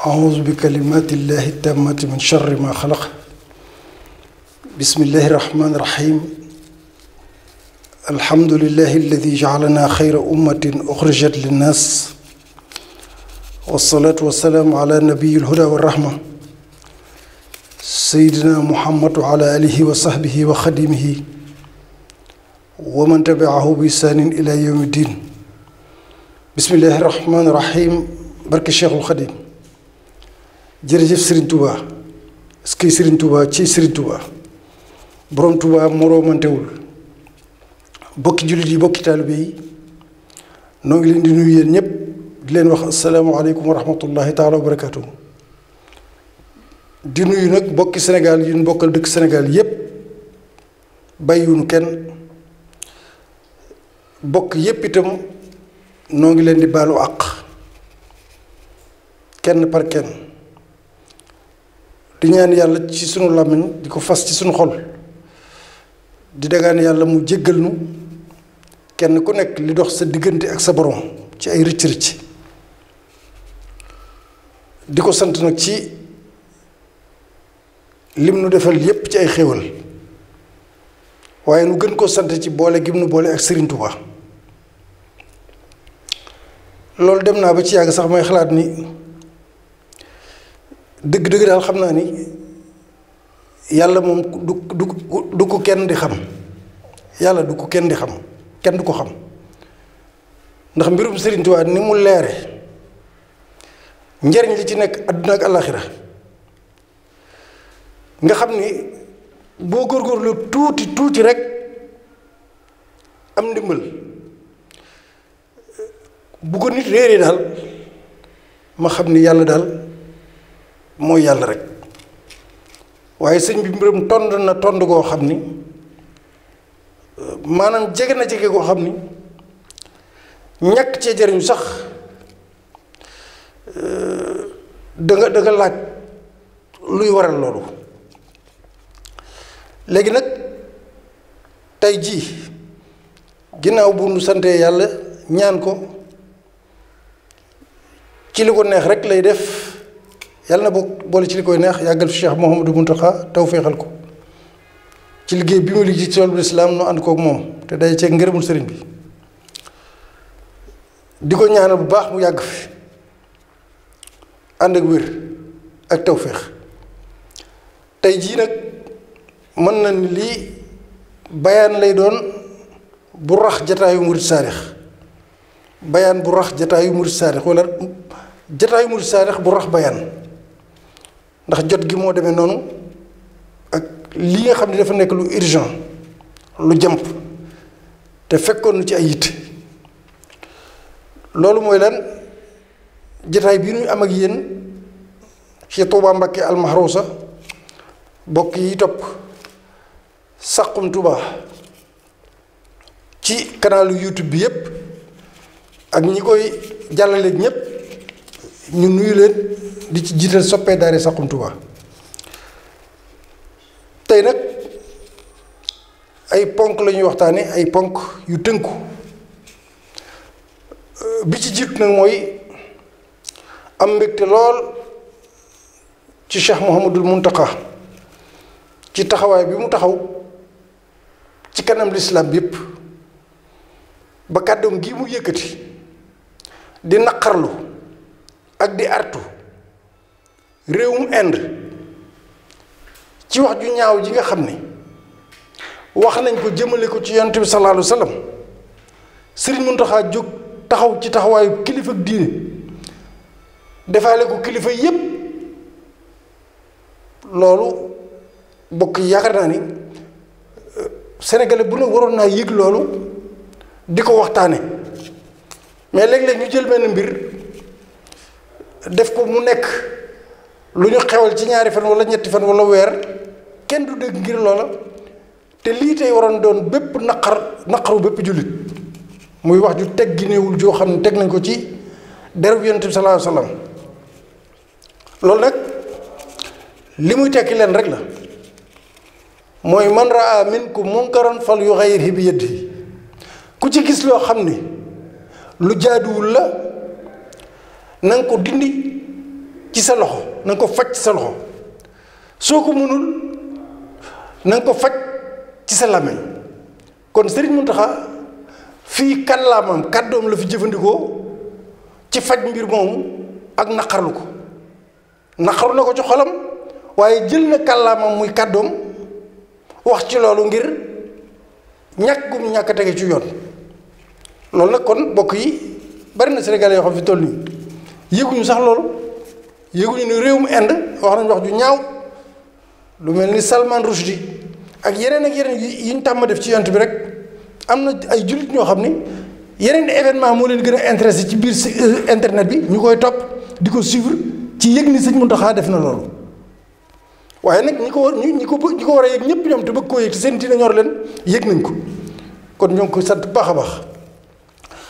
أعوذ بكلمات الله التامة من شر ما خلق. بسم الله الرحمن الرحيم. الحمد لله الذي جعلنا خير أمة أخرجت للناس، والصلاة والسلام على نبي الهدى والرحمة سيدنا محمد وعلى آله وصحبه وخديمه ومن تبعه بإحسان إلى يوم الدين. بسم الله الرحمن الرحيم. barke Cheikhul Khadim. jërëjëf Serigne Touba eskay Serigne Touba ci Serigne Touba borom Touba moroomantewul. bokki jullit yi bokki taalibe yi noo ngi leen di nuyu yéen ñëpp di leen wax asalaamaaleykum wa rahmatullahi taala wa barakatuh. di nuyu nag bokki Sénégal yi ñu bokkal dëkk Sénégal yépp bàyyiwuñu kenn. bokk yépp itam noo ngi leen di baalu àq kenn par kenn. di ñaan yàlla ci sunu làmmiñ di ko fas ci sunu xol di dagaan yàlla mu jéggal nu kenn ku nekk li dox sa diggante ak sa borom ci ay rëcc-rëcc. di ko sant nag ci lim nu defal yépp ci ay xéewal, waaye nu gën koo sant ci boole gim nu boole ak Serigne Touba. loolu dem naa ba ci yàgg sax may xalaat ni dëgg-dëgg daal xam naa ni yàlla moom du ko kenn di xam. yàlla du ko kenn di xam, kenn du ko xam, ndax mbirum Serigne Touba ni mu leere njariñ li ci nekk àdduna ak àllaaxira nga xam ni boo góorgóorlu tuuti rek am ndimbal. bu ko nit réeree daal ma xam ni yàlla daal mooy yàlla rek. waaye sëñ bi mbiram tond na tond goo xam ni maanaam jege na jege goo xam ni ñàkk cee jariñu sax da nga laaj luy waral loolu. léegi nag tey jii ginnaaw bu nu santee yàlla ñaan ko ci li ko neex rek lay def, yàlla na boole ci li koy neex yàggal fi Cheikh Mouhamadou Mountakha tawféexal ko ci liggéey bi mu liggéey ci toolu lislaam nu ànd kook moom te day ceeg ngërëmul sëriñ bi. di ko ñaanal bu baax mu yàgg fi ànd ak wér ak tawféex. tey jii nag mën na ni lii bayaan lay doon bu rax jataayu murid saadix. bayaan bu rax jataayu murid saadix wala jataayu murid saadix bu rax bayaan, ndax jot gi moo demee noonu ak li nga xam ne dafa nekk lu urgent lu jàmp te fekkoon nu ci ay yitte. loolu mooy lan? jataay bii nuy am ak yéen ci Touba Mbacké Almahrousa, bokk yi topp Saxum Touba ci kanalu YouTube bi yépp ak ñi koy jàllale ñépp ñu nuyu leen di ci jiital soppee daare Saxum Touba. tey nag ay ponk la ñuy waxtaane, ay ponk yu tënku. bi ci jiitu nag mooy am mbégte lool ci Cheikh Mouhamadul Mountakha ci taxawaay bi mu taxaw ci kanam lislaam bi yépp ba kàddoom gi mu yëkkati di naqarlu ak di artu réewum Inde ci wax ju ñaaw ji nga xam ne wax nañ ko jëmale ko ci yonent bi sallallahu alayhi wa sallam. Serigne Mountakha jóg taxaw ci taxawaayu kilifa ak diine defaale ko kilifa yépp. loolu bokk yaakaar naa ni sénégalais bu ne waroon naa yëg loolu di ko waxtaane. mais léeg-léeg ñu jël benn mbir def ko mu nekk lu ñu xewal ci ñaari fan wala ñetti fan wala weer kenn du dégg ngir loola. te lii tey waroon doon bépp naqaru bépp jullit, muy wax ju tegginewul joo xam ne teg nañ ko ci derub yonent bi sallallahu alayhi wa sallam. loolu nag li muy tekki leen rek la, mooy man raa minkum munkaran fal yughayyirhu bi yadihi. ku ci gis loo xam ni lu jaaduwul la na nga ko dindi ci ci sa loxo na nga ko faj ci sa loxo soo ko mënul na nga ko faj ci sa làmmiñ kon Serigne Mountakha fii kàllaamam kàddoom la fi jëfandikoo ci faj mbir moomu ak naqarlu ko naqarlu na ko ci xolam waaye jël na kàllaamam muy kàddoom wax ci loolu ngir ñàkk gum ñàkk a tege ci yoon loolu nag kon bokk yi bari na Sénégalais yoo xam fi toll nii yëguñu sax loolu yëguñu ne réewum Inde wax nañ wax ju ñaaw lu mel ni Salman Rushdie ak yeneen yi ñu tàmm def ci yont bi rek am na ay jullit ñoo xam ni yeneen événement moo leen gën a intéressé ci biir internet bi ñu koy topp di ko suivre ci yëg ni sëñ Mountakha def na loolu waaye nag ñi ko war a yëg ñëpp ñoom te bëgg koo yëg te seen diine ñor leen yëg nañ ko kon ñoo ngi koy sant baax a baax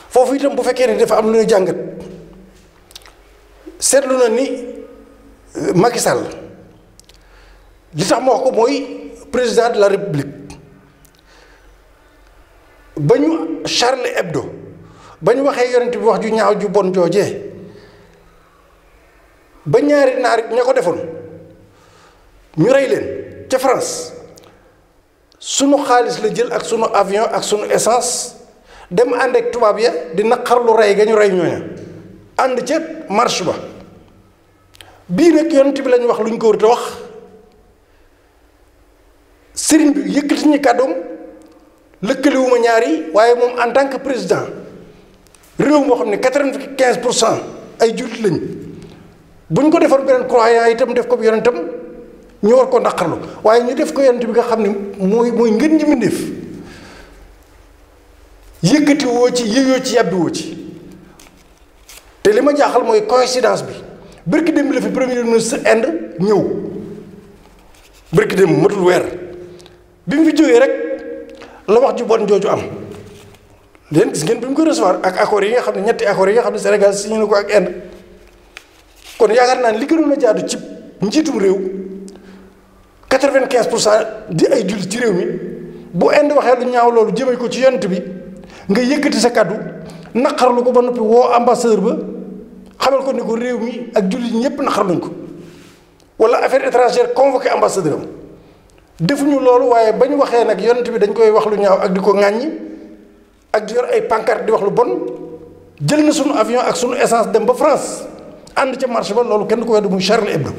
foofu itam bu fekkee ne dafa am lu ñu jàngat seetlu na ni Macky Sall li tax ma wax ko mooy président de la République ba ñu Charlie Hebdo ba ñu waxee yonent bi wax ju ñaaw ju bon joojee ba ñaari naar ña ko defoon ñu rey leen ca France sunu xaalis la jël ak sunu avion ak sunu essence dem ànd ak tubaab ya di naqarlu rey ga ñu rey ñooña ànd ca marche ba bii nag yonent bi lañ wax lu ñu ko war a wax sëriñ bi yëkkati ñu kàddoom lëkkaliwuma ñaar yi waaye moom en tant que président réew moo xam ne 95% ay jullit lañ bu ñu ko defoon beneen croyant itam def ko yonentam ñu war ko naqarlu waaye ñu def ko yonent bi nga xam ne mooy ngën ñi mbindéef yëkkati woo ci yëyoo ci yàbbi woo ci te li ma jaaxal mooy coïncidence bi bërki démb la fi premier ministre Inde ñëw bërki démb matul weer bi mu fi jógee rek la wax ju bon jooju am leen gis ngeen bi mu ko recevoir ak accords yi nga xam ne ñetti accords yi nga xam ne Sénégal signé na ko ak Inde kon yaakaar naa ne li gënoon a jaadu ci njiitum réew 95% di ay jullit ci réew mi bu Inde waxee lu ñaaw loolu jëmee ko ci yonent bi nga yëkkati sa kàddu naqarlu ko ba noppi woo ambassadeur ba xamal ko ni ko réew mi ak jullit ñëpp naqar nañ ko wala affaire étrangère convoqué ambassadeur am defuñu loolu waaye bañ waxee nag yonent bi dañ koy wax lu ñaaw ak di ko ŋàññi ak di yor ay pancarte di wax lu bon jël na sunu avion ak sunu essence dem ba France ànd ca marché ba loolu kenn ko weddu muy Charlie Hebdo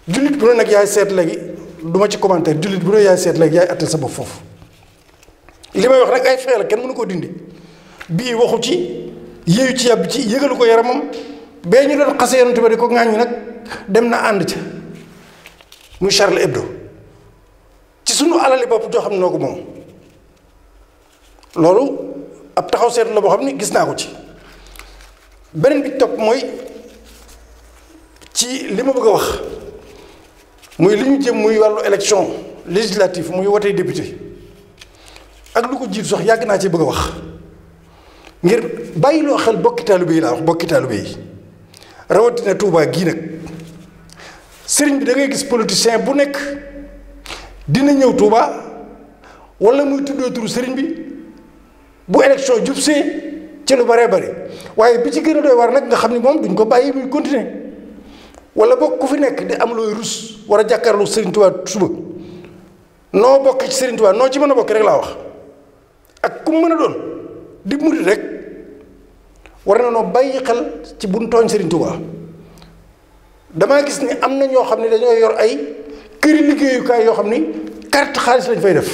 jullit bu ne nag yaay seet léegi du ma ci commentaire jullit bu ne yaay seet léegi yaay attel sa bopp foofu li may wax nag ay fee la kenn mënu koo dindi bii waxu ci yéeyu ci yàbbi ci yëgalu ko yaramam bee ñu doon xase yonent ba di ko ŋàññi nag dem na ànd ca muy Charlie Hebdo ci sunu alali bopp joo xam ne noo ko moom loolu ab taxaw seetlu la boo xam ne gis naa ko ci beneen bi topp mooy ci li ma bëgg a wax muy li ñu jëm muy wàllu élection législative muy wotee député ak lu ko jiitu sax yàgg naa ci bëgg a wax ngir bàyyiloo xel bokki taalibe yi laa wax bokki taalibe yi rawatina Touba gii nag sëriñ bi da ngay gis politicien bu nekk dina ñëw Touba wala muy tuddoo turu sëriñ bi bu élection jub see ci lu baree bari waaye bi ci gën a doy war nag nga xam ni moom duñ ko bàyyi muy continuer wala bokk ku fi nekk di am looy rus war a jàkkaarloo sëriñ Touba suba noo bokk ci sëriñ Touba noo ci mën a bokk rek laa wax ak ku mën a doon di murit rek war na noo bàyyi xel ci buñ tooñ sëriñ Touba damaa gis ni am na ñoo xam ne dañoo yor ay këri liggéeyukaay yoo xam ni carte xaalis lañ fay def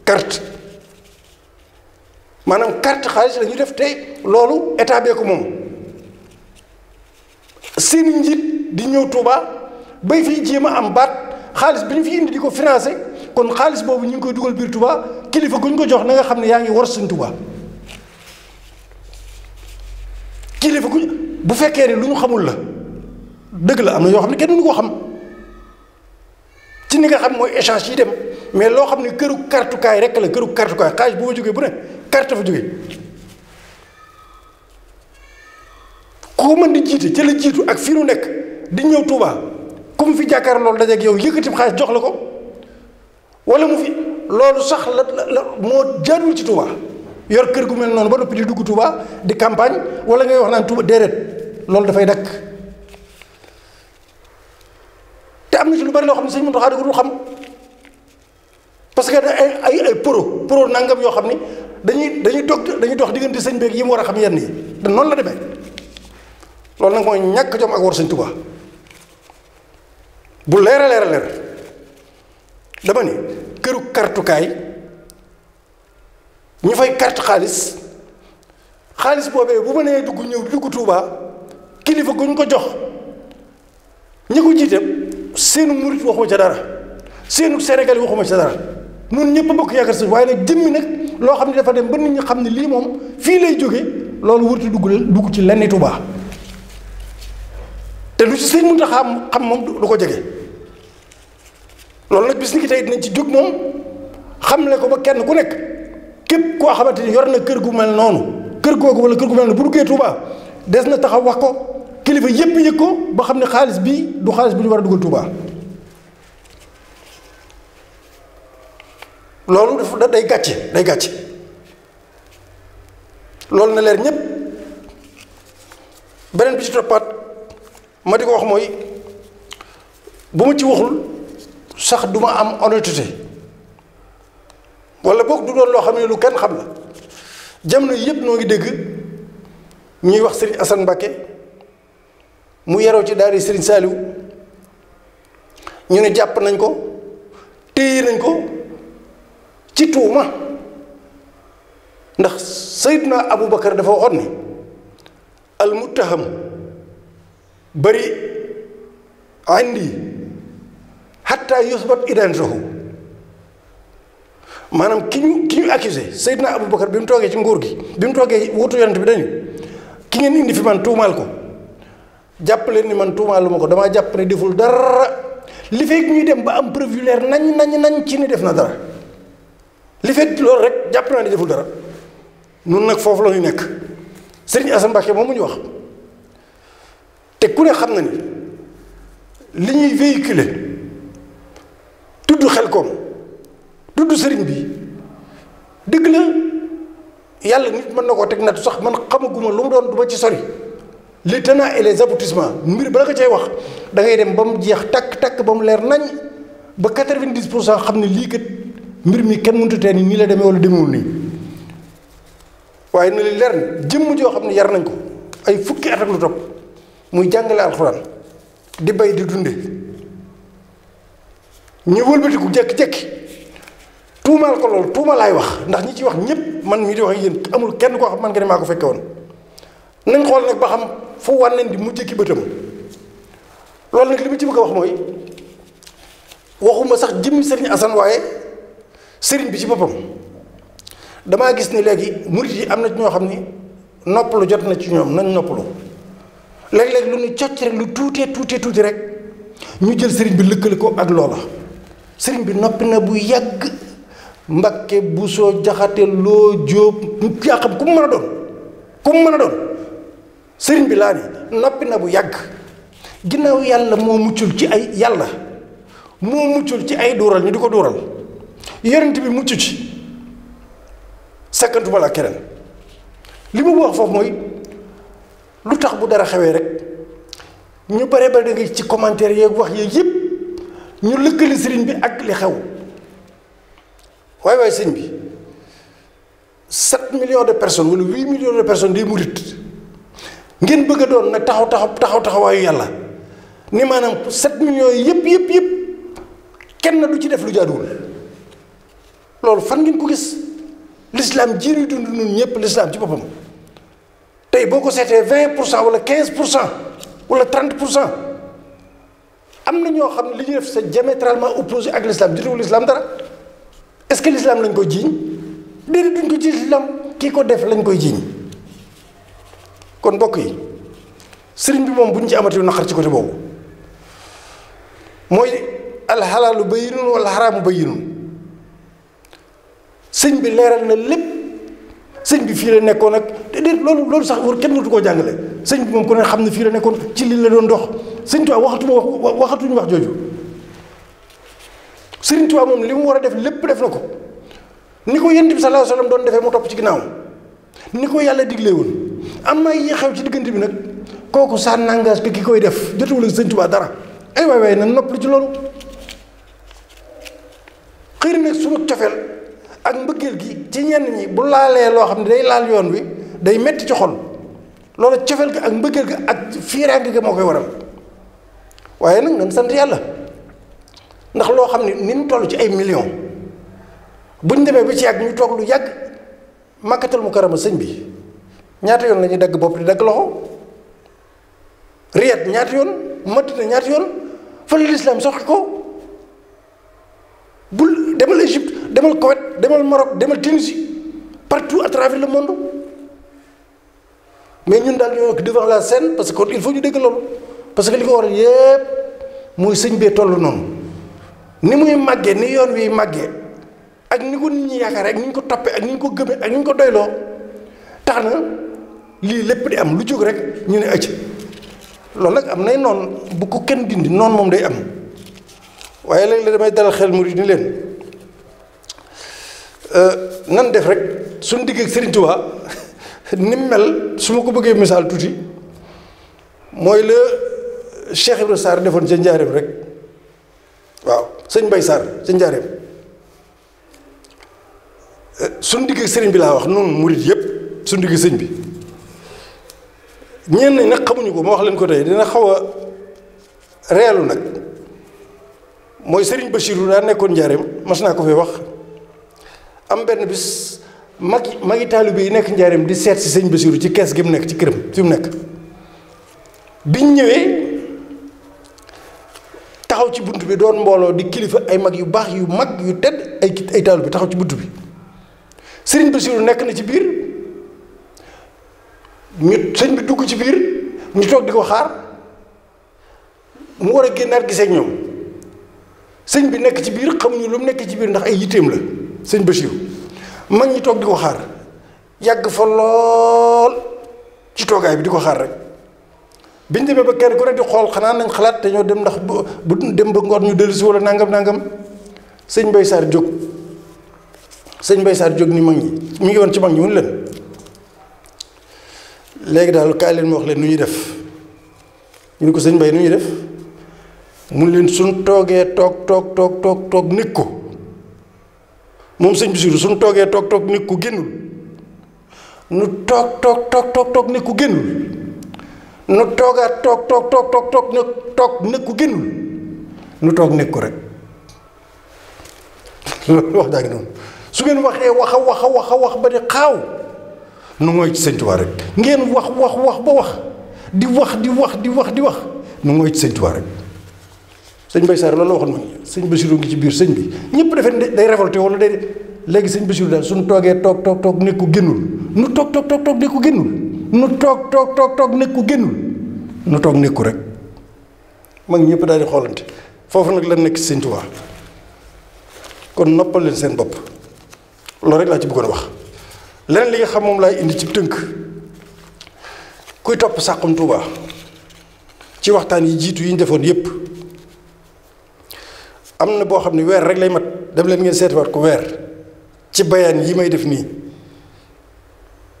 carte maanaam carte xaalis la ñu def te loolu état bee ko moom seeni njiit di ñëw Touba bay fiy jéem a am baat xaalis bi ñu fi indi di ko financé kon xaalis boobu ñu ngi koy dugal biir Touba kilifa gu ñu ko jox na nga xam ne yaa ngi war sëñ Touba kilifa gu bu fekkee ne lu ñu xamul la dëgg la am na yoo xam ne kenn mënu koo xam ci ni nga xam mooy échange yi dem mais loo xam ne këru kartukaay rek la këru kartukaay xaalis bu ma jógee bu ne carte fa jógee koo mën di jiite ca la jiitu ak fii nu nekk di ñëw Touba comme fi jàkkaar loolu dajeeg yow yëkkati xaalis jox la ko wala mu fi loolu sax la moo jaarul ci Touba yor kër gu mel noonu ba noppi di dugg Touba di campagne wala ngay wax naan Touba déedéet loolu dafay dakk te am na ci lu bari loo xam ne sëñ Mountakha da ko dul xam parce que ay pro nangam yoo xam ni dañuy dox diggante sëñ beeg yi mu war a xam yenn yi te noonu la demee loolu nag mooy ñàkk jom ak war sëñ Tuubaa bu leer a leer dama ni këru kartukaay ñu fay carte xaalis boobee bu ma nee dugg Tuubaa kilifa gu ñu ko jox ñi ko jiite seenu murit waxuma ca dara seenu Sénégal waxuma ca dara ñun ñëpp a bokk yaakaar si waaye nag jëmmi nag loo xam ne dafa dem ba nit ñi xam ne lii moom fii lay jóge loolu wërti dugg ci lenn Tuubaa te lu ci sëñ Muntaxa xam moom du ko jege loolu nag bis ni ki tey dinañ ci jóg moom xamle ko ba kenn ku nekk képp koo xamante ni yor na kër gu mel noonu kër googu wala kër gu mel noonu bu duggee Tuubaa des na taxaw wax ko kilifa yépp yëg ko ba xam ne xaalis bii du xaalis bi ñu war a dugal Tuubaa loolu dafa day gàcce loolu na leer ñépp beneen bi ci toppaat ma di ko wax mooy bu ma ci waxul sax du ma am honnêteté wala boog du doon loo xam ne lu kenn xam la jamono yépp noo ngi dégg ñuy wax Serigne Assane Mbacké mu yaroo ci daara Serigne Saliou ñu ne jàpp nañ ko téye nañ ko ci tuuma ndax Seydina Aboubacar dafa waxoon ni al muttaham bari indi hatta yusbat identitahu maanaam ki ñu accusé Seydina Aboubacar bi mu toogee ci nguur gi bi mu toogee wutu yonent bi dañu ki ngeen indi fi man tuumaal ko jàpp leen ni man tuumaalu ma ko damaa jàpp ne deful dara li fekk ñuy dem ba am preuve yu leer nañ ci ni def na dara li fekk loolu rek jàpp naa ni deful dara nun nag foofu la ñu nekk Serigne Assane Mbacké moom mu ñu wax te ku ne xam na ni li ñuy véhiculer tudd Xelkom tudd sëriñ bi dëgg la yàlla nit mën na koo teg nattu sax man xamaguma lu mu doon du ma ci sori les tenants et les aboutissements mbir bala nga cay wax da ngay dem ba mu jeex takk ba mu leer nañ ba 90% xam ne lii kat mbir mi kenn mënut a tee ni nii la demee wala demewul nii waaye na li leer na jëmm joo xam ne yar nañ ko ay fukki at ak lu topp muy jàngale alxuraan di bay di dunde ñu wëlbatiku jekki-jekki tuumaal ko loolu tuuma laay wax ndax ñi ci wax ñëpp man mii di wax ak yéen amul kenn koo xam man nga ne maa ko fekke woon nañ xool nag ba xam fu wànneen di mujj ki bëtam loolu nag li ma ci bëgg a wax mooy waxuma sax jëmmi Serigne Assane waaye sëriñ bi ci boppam damaa gis ni léegi murit yi am na ñoo xam ni noppalu jot na ci ñoom nañ noppalu léeg-léeg lu ñu cocc rek lu tuuti rek ñu jël sëriñ bi lëkkale ko ak loola sëriñ bi noppi na bu yàgg Mbakke Buso Jaxate Loo Jóob yaa xam ku mu mën a doon sëriñ bi laa ni noppi na bu yàgg ginnaaw yàlla moo muccul ci ay duural ñu di ko duural yonent bi mucc ci sakkantuma la keneen li ma wax foofu mooy lu tax bu dara xewee rek ñu bare da nga ci commentaire yeeg wax yeeg yëpp ñu lëkkale sëriñ bi ak li xew waaye sëriñ bi 7 millions de personnes wala 8 millions de personnes day murit ngeen bëgg a doon nag taxawaayu yàlla ni maanaam 7 millions yi yëpp kenn du ci def lu jaaduwul loolu fan ngeen ko gis l'islam ji ñuy dund ñun ñëpp l'islam ci boppam tey boo ko seetee 20% wala 15% wala 30% am na ñoo xam ne li ñuy def c'est diamétralement opposé ak l'islam jotewul l'islam dara est-ce que l'islam lañ koy jiiñ déedéet duñ ko jiiñ l'islam kii ko def lañ koy jiiñ kon mbokk yi sëriñ bi moom bu ñu ci amati naqar ci côté boobu mooy alxalaalu bayyinun wala xaraamu bayyinun sëñ bi leeral na lépp sëñ bi fii la nekkoon ak déedéet loolu sax war kenn mënatu koo jàngale sëñ bi moom ku ne xam ne fii la nekkoon ci li la doon dox sëñ Tuubaa waxatuñu wax jooju sëriñ Tuubaa moom li mu war a def lépp def na ko ni ko Yonent bi sallallahu alayhi wa sallam doon defee mu topp ci ginnaaw ni ko yàlla diglee woon am na yi xew ci diggante bi nag kooku ça n'engage que ki koy def jotewul ak sëñ Tuubaa dara ay waay nan noppalu ci loolu. xëy na nag suñu cofeel ak mbëggeel gi ci ñenn ñi bu laalee loo xam ne day laal yoon wi day metti ci xol loolu cofeel ga ak mbëggeel ga ak fiiraange ga moo koy waral waaye nag nañ sant yàlla ndax loo xam ne ni ñu toll ci ay millions buñ demee ba ci yàgg ñu toog lu yàgg Makkatal Mukarrama sëñ bi ñaata yoon la ñuy dagg bopp di dagg loxo Riyad ñaata yoon Madina ñaata yoon fa la lislaam soxi ko bul demal Égypte demal Koweït demal Maroc demal Tunisie partout à travers le monde mais ñun daal ñoo devant la scène parce que il faut ñu dégg loolu parce que li ko waral yépp mooy sëñ bee toll noonu ni muy màggee ni yoon wi màggee ak ni ko nit ñi yaakaar ak ni ñu ko toppee ak ni ñu ko gëmee ak ni ñu ko doyloo tax na lii lépp di am lu jóg rek ñu ne acc loolu nag am nay noon bu ko kenn dindi noonu moom day am waaye léeg-léeg damay dalal xel murid ni leen nan def rek suñu digg ak Serigne Touba ni mu mel su ma ko bëggee misaal tuuti mooy la Cheikh Ibrahima Sarr defoon ca Njaareem rek waaw sëñ Mbay Sarr ca Njaareem suñu digg ak sëriñ bi laa wax noonu murid yépp suñu digg sëñ bi ñenn ñi nag xamuñu ko ma wax leen ko tey dina xaw a reelu nag mooy sëriñ Bachirou daa nekkoon Njaareem mas naa ko fee wax am benn bis magi taalibe yi nekk Njaareem di seet si sëñ Bachirou ci kees gi mu nekk ci këram fi mu nekk biñ ñëwee taxaw ci bunt bi doon mbooloo di kilifa ay mag yu baax yu mag yu tedd ay taalibe taxaw ci bunt bi sëriñ Bachirou nekk na ci biir ñu sëñ bi dugg ci biir ñu toog di ko xaar mu war a génnaat gisee ak ñoom sëñ bi nekk ci biir xamuñu lu mu nekk ci biir ndax ay yitteem la sëñ Bachirou mag ñi toog di ko xaar yàgg fa lool ci toogaay bi di ko xaar rek biñ demee ba kenn ku ne di xool xanaa nañ xalaat te ñoo dem ndax bu dem ba ngoon ñu dellusi wala nangam sëñ Mbay Sarr jóg ni mag ñi mi ngi woon ci mag ñi mun leen léegi daal kaay leen ma wax leen nu ñuy def ñu ne ko sëñ Mbay nu ñuy def mun leen suñ toogee toog nekk ko moom sëñ Basiru suñ toogee toog nekk ko génnul nu toog nekk ko génnul nu toogaat toog nekk ko génnul nu toog nekk ko rek loolu wax daa ngi noonu su ngeen waxee wax ba di xaaw nu mooy ci sëñ Tuubaa rek ngeen wax ba wax di wax nu mooy ci sëñ Tuubaa rek sëñ Mbay Sarr loolu la waxoon ma sëñ Basiru ngi ci biir sëñ bi ñëpp defe day révolté wala day léegi sëñ Basiru daal suñu toogee toog nekk ko génnul nu toog nekk ko génnul nu toog nekk ko génnul nu toog nekku rek mag ñëpp daal di xoolante foofu nag la nekk ci sëñ Tuubaa kon noppal leen seen bopp loolu rek laa ci bëggoon a wax leneen li nga xam moom laay indi ci tënk kuy topp Saxum Touba ci waxtaan yi jiitu yi ñu defoon yépp am na boo xam ne weer rek lay mat dem leen ngeen seetiwaat ko weer ci bayaan yi may def nii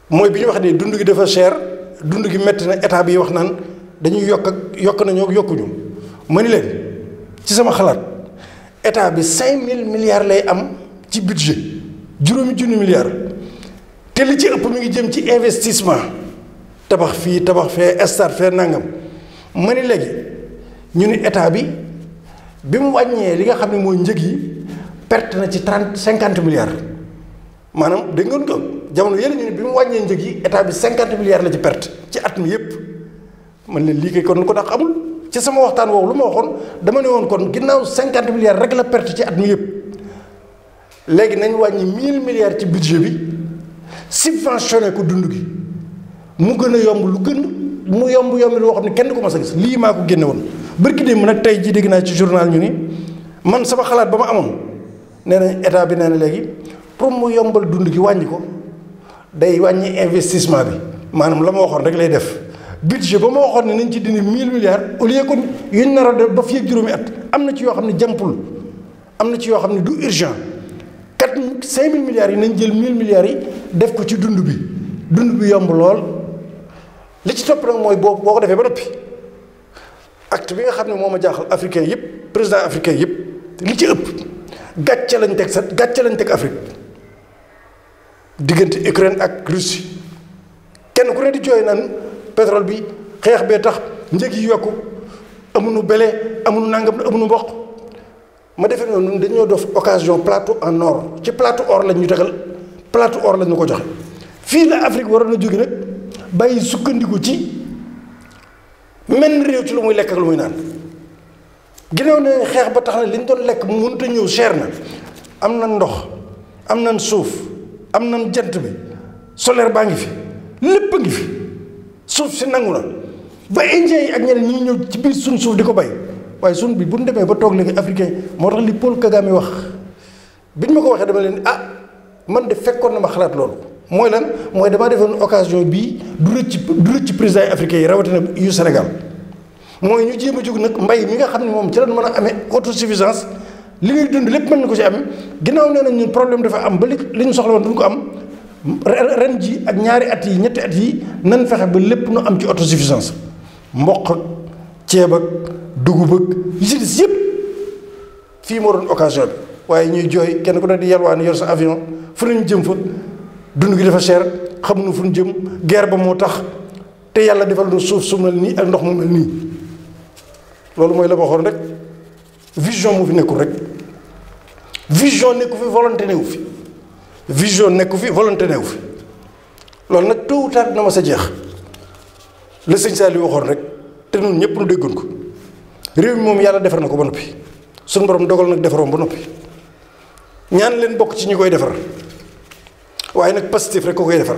mooy bi ñu wax ne dund gi dafa cher dund gi metti na état bi wax naan dañuy yokk nañoo yokkuñu ma ni leen ci sama xalaat état bi 5000 milliards lay am ci budget juróomi junni milliards te li ci ëpp mi ngi jëm ci investissement tabax fii tabax fee stade fee nangam ma ni léegi ñu ni état bi mu wàññee li nga xam ne mooy njëg yi perte na ci 50 milliards maanaam dégg ngeen ko jamono yële ñu ne bi mu wàññee njëg yi état bi 50 milliards la ci perte ci at mi yépp man leen lii kay kon lu ko tax amul ci sama waxtaan woowu lu ma waxoon dama ne woon kon ginnaaw 50 milliards rek la perte ci at mi yépp léegi nañ wàññi 1000 milliards ci budget bi subventionné ko dund gi mu gën a yomb lu gën mu yomb loo xam ne kenn ko mas a gis lii maa ko génne woon bërki démb nag tey jii dégg naa ci journal ñu ni man sama xalaat ba ma amoon nee nañ état bi nee na léegi pour mu yombal dund gi wàññi ko day wàññi investissement bi maanaam la ma waxoon rek lay def budget ba ma waxoon ne nañ ci dindi 1000 milliards au lieu que yuñ nar a def ba fii ak juróomi at am na ci yoo xam ne jàmpul am na ci yoo xam ne du urgent 5000 milliards yi nañ jël 1000 milliards yi def ko ci dund bi yomb lool li ci topp nag mooy boo ko defee ba noppi acte bi nga xam ne moo ma jaaxal africain yëpp président africain yëpp li ci ëpp gàcce lañ teg Afrique diggante Ukraine ak Russie kenn ku ne di jooy naan pétrole bi xeex bee tax njëg yi yokku amuñu bele amuñu nangam amuñu mboq ma defee noonu dañoo def occasion plateau en or ci plateau or lañ ñu tegal plateau or lañ ñu ko joxe fii la Afrique waroon a jóge nag bàyyi sukkandiku ci menn réew ci lu muy lekk ak lu muy naan ginnaaw ne xeex ba tax na li ñu doon lekk mu mënut a ñëw cher na am na ndox am nañ suuf am nañ jant bi solaire baa ngi fi lépp a ngi fi suuf si nangu na ba indien yi ak ñeneen ñi ñëw ci biir suñ suuf di ko bay waaye suñ bi bu ñu demee ba toog léegi africain moo tax li Paul Kagame wax biñ ma ko waxee dama leen man de fekkoon na ma xalaat loolu mooy lan mooy damaa defoon occasion bii du rëcc président yi africain yi rawatina yu Sénégal mooy ñu jéem a jóg nag mbay mi nga xam ne moom ci lañ mën a amee autosuffisance li ngay dund lépp mën na ko ci am ginnaaw nee nañ ñun problème dafa am ba li ñu soxla woon duñ ko am ren ji ak ñaari at yi ñetti at yi nan fexe ba lépp nu am ci autosuffisance mboq ak ceeb ak dugub ak yi ci des yëpp fii moo doon occasion bi waaye ñuy jooy kenn ku ne di yalwaan yor sa avion fu nañu jëm fa dund gi dafa cher xamuñu fu ñu jëm guerre ba moo tax te yàlla defal nu suuf su mel nii ak ndox mu mel nii loolu mooy la ma waxoon rek vision mu fi nekkul rek vision nekku fi volonté newu fi vision nekku fi volonté newu fi loolu nag tôt ou tard dina ma sa jeex la sëñ Saliou waxoon rek te ñun ñëpp nu déggoon ko réew mi moom yàlla defar na ko ba noppi suñu borom dogal nag defaroon ba noppi ñaan leen bokk ci ñi koy defar waaye nag Pastef rek ko koy defar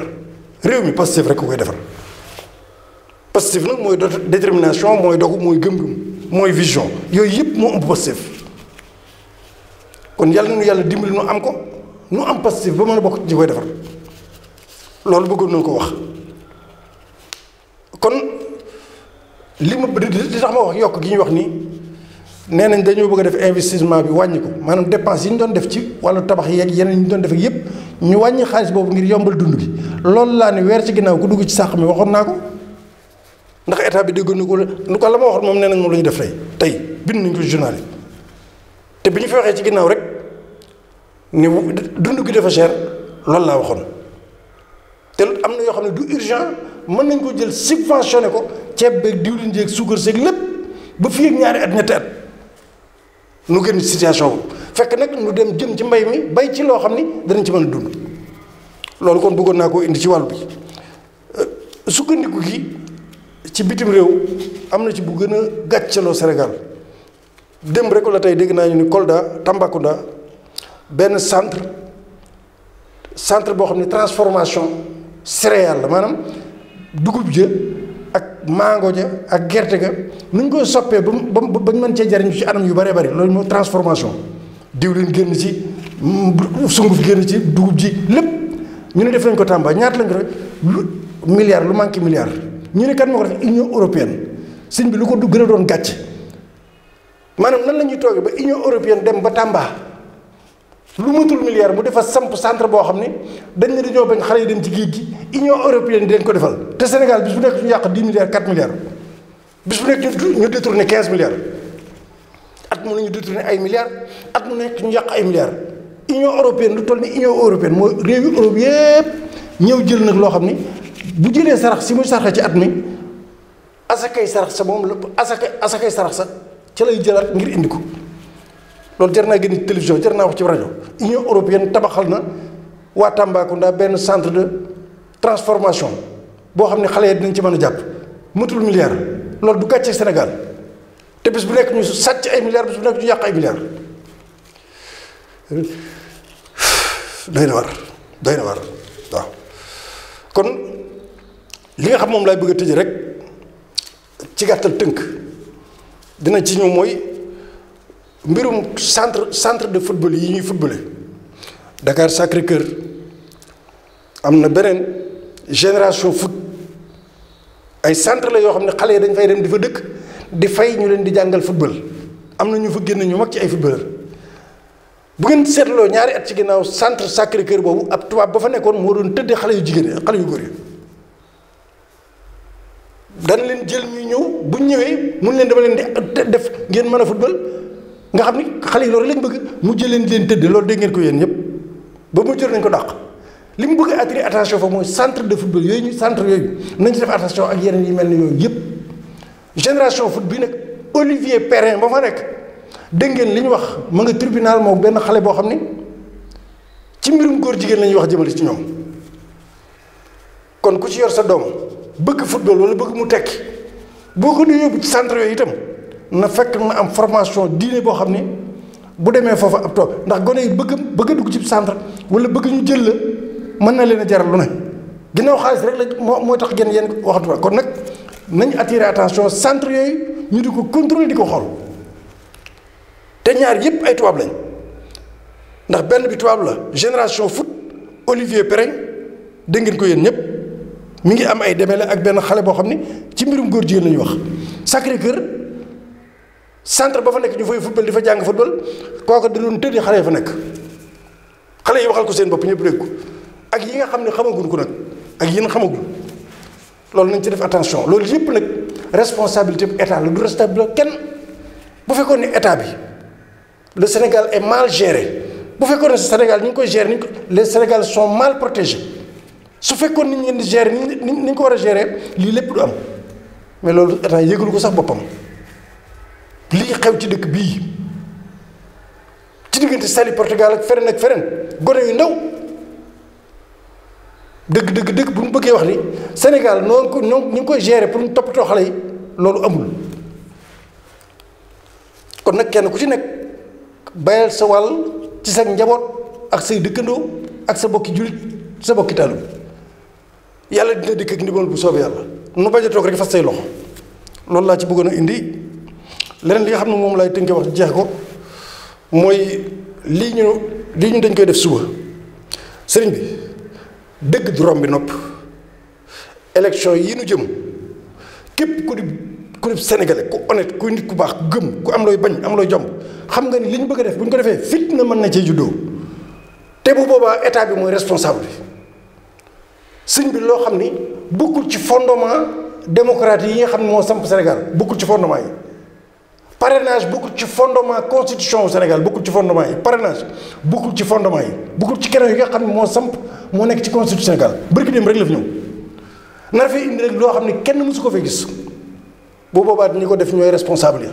réew mi Pastef rek ko koy defar Pastef nag mooy détermination mooy dogu mooy gëm-gëm mooy vision yooyu yëpp moo ëmb Pastef kon yàlla nañu yàlla dimbali nu am ko nu am Pastef ba mën a bokk ci ñi koy defar loolu bëggoon nañu ko wax kon li tax ma wax yokk gi ñuy wax nii nee nañ dañoo bëgg a def investissement bi wàññi ko maanaam dépense yi ñu doon def ci wàllu tabax yeeg yeneen yi ñu doon def ak yëpp ñu wàññi xaalis boobu ngir yombal dund gi loolu laa ne weer ci ginnaaw ku dugg ci sàq mi waxoon naa ko ndax état bi déggoon na ko lu ko la ma waxoon moom nee nañ moom la ñu def tey bind nañ ko journal yi te bi ñu fi waxee ci ginnaaw rek ni dund gi dafa cher loolu laa waxoon te am na yoo xam ne du urgent mën nañ ko jël subventionné ko ceeb beeg diwlin jeeg suukar seeg lépp ba fii ak ñaari at ñetti at nu gën situation bu fekk nag nu dem jëm ci mbay mi bay ci loo xam ni danañ ci mën a dund loolu kon bëggoon naa koo indi ci wàll bi sukkandiku gi ci bitim réew am na ci bu gën a gàccaloo Sénégal démb rek la tey dégg naa ñu ni Kolda Tambacounda benn centre boo xam ne transformation céréale la maanaam dugub ja ak mango ja ak gerte ga nu ñu koy soppee ba ñu mën cee jariñu ci anam yu bëree bëri loolu mooy transformation diwlin génn ci sunguf génn ci dugub ji lépp ñu ne def nañ ko Tamba ñaata lañ ko def milliard lu manqué milliard ñu ne kan moo ko def Union européenne sëñ bi lu ko gën a doon gàcce maanaam nan la ñuy toogee ba Union européenne dem ba Tamba lu matul milliard mu defa samp centre boo xam ne dañ ne dañoo bañ xale yi dem ci géej gi Union européenne di leen ko defal te Sénégal bis bu nekk ñu yàq 10 milliards 4 milliards bis bu nekk ñu détourné 15 milliards at mu ne ñu détourné ay milliards at mu nekk ñu yàq ay milliards Union européenne lu toll ni Union européenne mooy réewi Europe yépp ñëw jël nag loo xam ni bu jëlee sarax si muy saraxe ci at mi asakay sarax sa moom la asakay sarax sa ca lay jëlaat ngir indi ko loolu jar naa gën ci télévision jar naa wax ci rajo Union européenne tabaxal na waa Tambacounda benn centre de transformation boo xam ne xale yi dinañ ci mën a jàpp matul milliard loolu du gàcce Sénégal te bis bu nekk ñu sàcc ay milliards bis bu nekk ñu yàq ay milliards doy na war waaw kon li nga xam moom laay bëgg a tëj rek ci gàttal tënk dina ci ñëw mooy mbirum centre de football yi ñuy footballé Dakar Sacré-Cœur am na beneen génération foot ay centre la yoo xam ne xale yi dañ fay dem di fa dëkk di fay ñu leen di jàngal football am na ñu fa génn ñu mag ci ay footballeur bu ngeen seetloo ñaari at ci ginnaaw centre Sacré-Cœur boobu ab tubaab ba fa nekkoon moo doon tëddee xale yu jigéen xale yu góor yi dana leen jël ñuy ñëw bu ñëwee mun leen dama leen di def ngeen mën a football nga xam ni xale yi loolu lañ bëgg mu jël leen di leen tëdd loolu dégg ngeen ko yéen ñëpp ba mu jël nañ ko dàq li mu bëgg a attirer attention foofu mooy centre de football yooyu ñu centre yooyu nañ ci def attention ak yeneen yi mel ni yooyu yëpp génération foot bi nag Olivier Perrin ba fa nekk dégg ngeen li ñu wax ma nga tribunal moom benn xale boo xam ni ci mbirum góor jigéen la ñuy wax jëmale ci ñoom kon ku ci yor sa doom bëgg football wala bëgg mu tekki boo ko dee yóbbu ci centre yooyu itam na fekk na am formation diine boo xam ni bu demee foofu ab toog ndax gone yi bëgg a dugg ci centre wala bëgg ñu jël la mën na leen a jaral lu ne ginnaaw xaalis rek la mooy tax gën yéen waxatu kon nag nañ attirer attention centre yooyu ñu di ko contrôler di ko xool te ñaar yépp ay tubaab lañ ndax benn bi tubaab la génération foot Olivier Perrin dégg ngeen ko yéen ñëpp mi ngi am ay demele ak benn xale boo xam ni ci mbirum góor jigéen la ñuy wax Sacré-Cœur centre ba fa nekk ñu fay football di fa jàng football kooku da doon tëddi xale yi fa nekk xale yi waxal ko seen bopp ñëpp dégg ko ak yi nga xam ne xamaguñ ko nag ak yéen xamagul loolu nañ ci def attention loolu yëpp nag responsabilité bu état la du responsabilité kenn bu fekkoon ne état bi le Sénégal est mal géré bu fekkoon ne Sénégal ñu ngi koy gérer ni les Sénégalais sont mal protégés su fekkoon ni ñu leen di gérer ni ñu ko war a gérer lii lépp du am mais loolu état yëgalu ko sax boppam lii xew ci dëkk bii ci diggante Saly Portugal ak feneen gone yu ndaw dëgg bu ñu bëggee wax ni Sénégal noonu ko ñu ngi koy gérer pour ñu toppatoo xale yi loolu amul kon nag kenn ku ci nekk bayal sa wàll ci sa njaboot ak say dëkkandoo ak sa bokki jullit sa bokki taalibe yàlla dina dikk ak ndimbal bu soobee yàlla nu bañ a toog rek fas say loxo loolu laa ci bëggoon a indi leneen li nga xam ne moom laay tënkee wax jeex ko mooy lii ñu dañ koy def suba sëriñ bi dëgg du romb bi nopp élection yi nu jëm képp ku di sénégalais ku honnête ku nit ku baax gëm ku am looy bañ am looy jomb xam nga ni li ñu bëgg a def bu ñu ko defee fitna mën na cee juddoo te bu boobaa état bi mooy responsable bi sëñ bi loo xam ni bokkul ci fondement démocratique yi nga xam ne moo samp Sénégal bokkul ci fondement yi parrainage bokkul ci fondement constitution au Sénégal bokkul ci fondement yi parrainage bokkul ci fondement yi bokkul ci keneen yi nga xam ne moo samp moo nekk ci constitution Sénégal bërki dem rek la fi ñëw nar fee indi rek loo xam ne kenn mësu ko fee gis bu boobaa ñi ko def ñooy responsable yi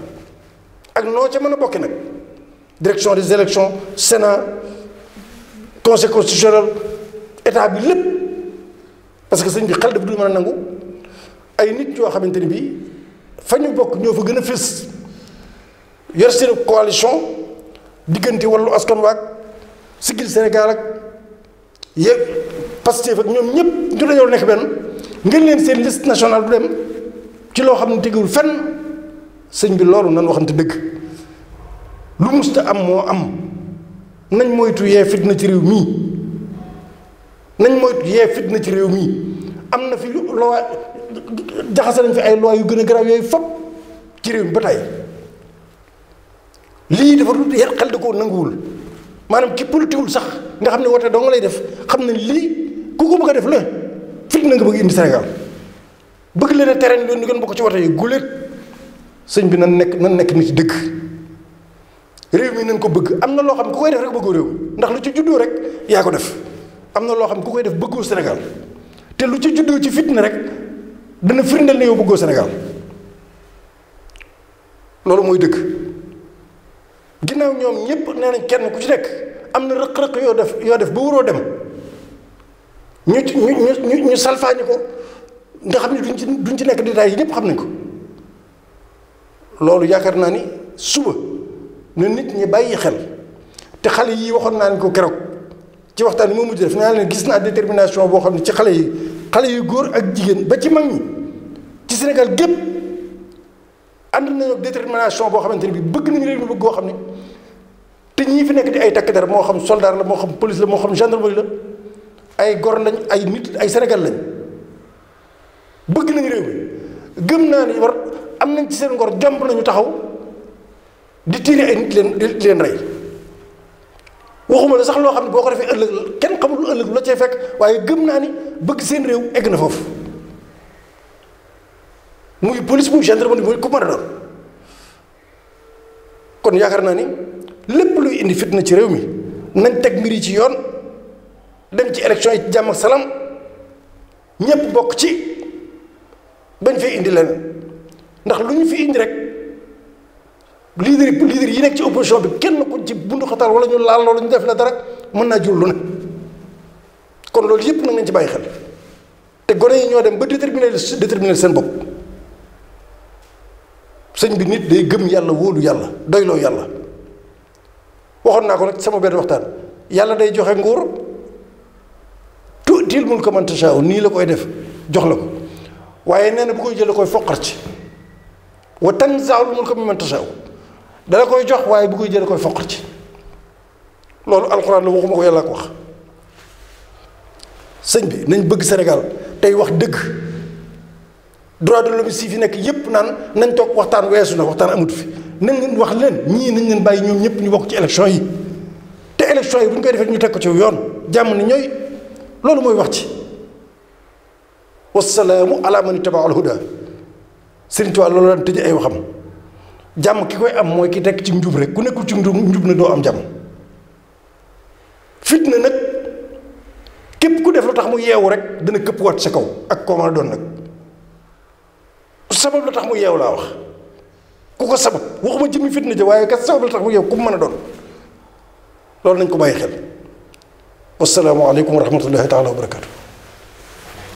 ak noo ca mën a bokki nag direction des élections Sénat conseil constitutionnel état bi lépp parce que sëñ bi xel dafa dul mën a nangu ay nit yoo xamante ni bii fa ñu bokk ñoo fa gën a fës yor seen coalition diggante Wallu Askan Wi ak Siggil Sénégal ak Pastef ak ñoom ñëpp ñu dañoo nekk benn ngeen leen seen liste nationale bu dem ci loo xam ne tegul fenn sëñ bi loolu nan waxante dëgg lu musta am moo am nañ moytu yee fitna ci réew mii nañ moytu yee fitna ci réew mii am na fi loi jaxase nañ fi ay loi yu gën a garaaw yooyu fop ci réew mi ba tey lii dafa dul yar xel da koo nanguwul maanaam ki politiwul sax nga xam ne wote doo nga lay def xam ne lii ku ko bëgg a def la fitna nga bëgg indi Sénégal bëgg leen a terrain loolu ñu gën bokk ci wote yi guléet sëñ bi nan nekk nit ci dëgg réew mi nañ ko bëgg am na loo xam ku koy def rek bëggoo réew ndax lu ci juddoo rek yaa ko def am na loo xam ku koy def bëggoo Sénégal te lu ci juddoo ci fitna rek dana firndeel ne yow bëggoo Sénégal loolu mooy dëgg ginnaaw ñoom ñëpp nee nañ kenn ku ci nekk am na rëq-rëq yoo def ba waroo dem ñu salfaañi ko nga xam ne duñ ci nekk détails yi ñëpp xam nañ ko loolu yaakaar naa ni suba na nit ñi bàyyi xel te xale yi waxoon naa ni ko keroog ci waxtaan yi moo mujj def naa leen gis naa détermination boo xam ne ci xale yi góor ak jigéen ba ci mag ñi ci Sénégal gépp ànd nañu ak détermination boo xamante ne bi bëgg nañu réew mi bëgg goo xam ne te ñii fi nekk di ay takk dara moo xam soldat la moo xam police la moo xam gendarmerie la ay gor lañ ay nit ay Sénégal lañ bëgg nañu réew mi gëm naa ni war am nañ ci seen ngor jomb nañu taxaw di tiire ay nit leen rey waxuma la sax loo xam ne boo ko defee ëllëg kenn xamul lu ëllëg la cay fekk waaye gëm naa ni bëgg seen réew egg na foofu muy police muy gendarmerie muy ku mën a doon kon yaakaar naa ni lépp luy indi fitna ci réew mi nañ teg mbir yi ci yoon dem ci élection yi ci jàmm ak salaam ñëpp bokk ci bañ fee indi leneen ndax lu ñu fi indi rek leader yi nekk ci opposition bi kenn ku ci bundu xataal wala ñu laal loolu ñu def la dara mën naa jur lu ne kon loolu yëpp na ngeen ci bàyyi xel te gone yi ñoo dem ba déterminer seen bopp sëñ bi nit day gëm yàlla wóolu yàlla doyloo yàlla waxoon naa ko nag sama benn waxtaan yàlla day joxe nguur tuutil mulka man tashaa nii la koy def jox la ko waaye nee na bu koy jël da koy foqar ci wa tanzaa'ul mulka mimman tashaa dala koy jox waaye bu koy jël da koy foqar ci loolu alxuraan la waxuma ko yàlla ko wax sëñ bi nañ bëgg Sénégal tey wax dëgg droit de l'homme si fi nekk yépp naan nañ toog waxtaan weesu na waxtaan amatu fi nañ leen wax leen ñii nañ leen bàyyi ñoom ñëpp ñu bokk ci élection yi te élection yi bu ñu koy defee ñu teg ko ci yoon jàmm ni ñooy loolu mooy wax ci wasalaamu ala man ittaba al huda Sëriñ Tuubaa loolu daan tëj ay waxam jàmm ki koy am mooy ki tekk ci njub rek ku nekkul ci njub na doo am jàmm fitna nag képp ku def lu tax mu yeewu rek dana këpp wat sa kaw ak koo mën a doon nag sabab la tax mu yeewu laa wax ku ko sabab waxuma jëmmi fitna ja waaye kat sabab la tax mu yeewu ku mu mën a doon loolu nañ ko bàyyi xel wasalaamu aleykum wa rahmatullahi taala wa barakatu